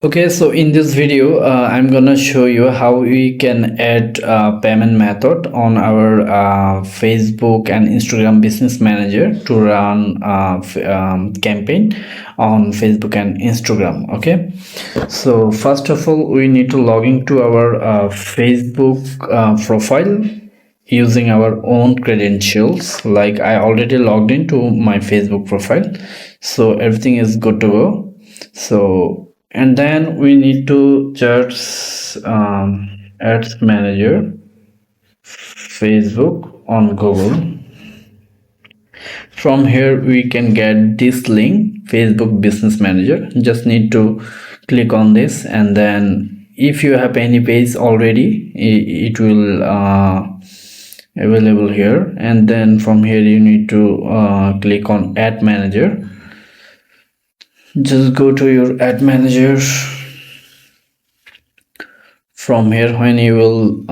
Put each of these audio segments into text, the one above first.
Okay, so in this video, I'm gonna show you how we can add payment method on our Facebook and Instagram Business Manager to run campaign on Facebook and Instagram. Okay, so first of all, we need to log into our Facebook profile using our own credentials. Like I already logged into my Facebook profile, so everything is good to go. So and then we need to search ads manager Facebook on Google. From here we can get this link, Facebook Business Manager. Just need to click on this, and then if you have any page already, it will available here. And then from here you need to click on Ad Manager. Just go to your Ad Manager. From here, when you will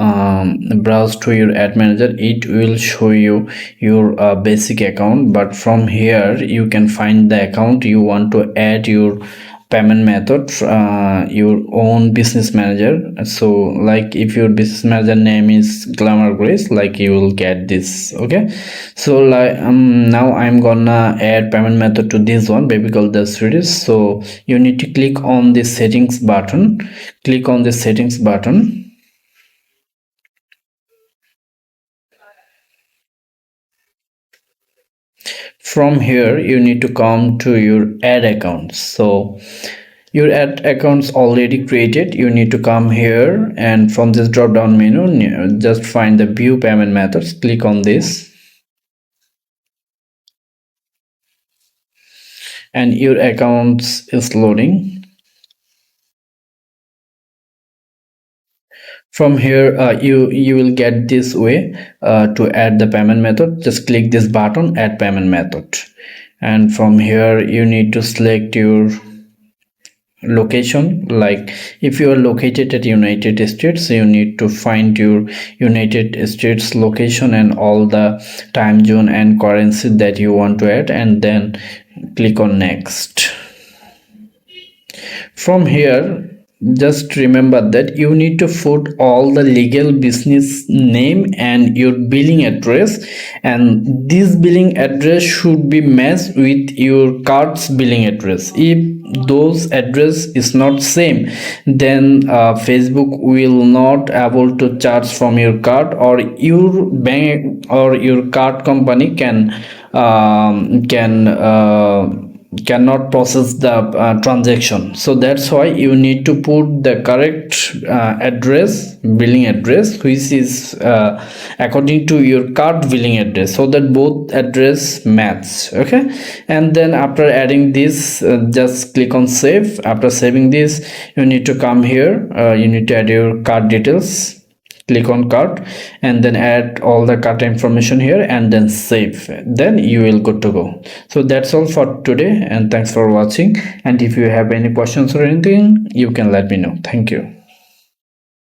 browse to your Ad Manager, it will show you your basic account, but from here you can find the account you want to add your payment method, your own business manager. So like if your business manager name is Glamour Grace, like you will get this. Okay, so like now I'm gonna add payment method to this one, baby girl the series. So you need to click on the settings button. Click on the settings button. From here you need to come to your ad accounts. So your ad accounts already created, you need to come here, and from this drop down menu just find the view payment methods. Click on this, and your accounts is loading. From here you will get this way to add the payment method. Just click this button, add payment method, and from here you need to select your location. Like if you are located at United States, you need to find your United States location and all the time zone and currency that you want to add, and then click on next. From here, just remember that you need to put all the legal business name and your billing address, and this billing address should be matched with your card's billing address. If those address is not same, then Facebook will not able to charge from your card, or your bank or your card company cannot process the transaction. So that's why you need to put the correct address, billing address, which is according to your card billing address, so that both address match. Okay, and then after adding this, just click on save. After saving this, you need to come here, you need to add your card details. Click on card and then add all the card information here, and then save. Then you will good to go. So that's all for today, and thanks for watching. And if you have any questions or anything, you can let me know. Thank you.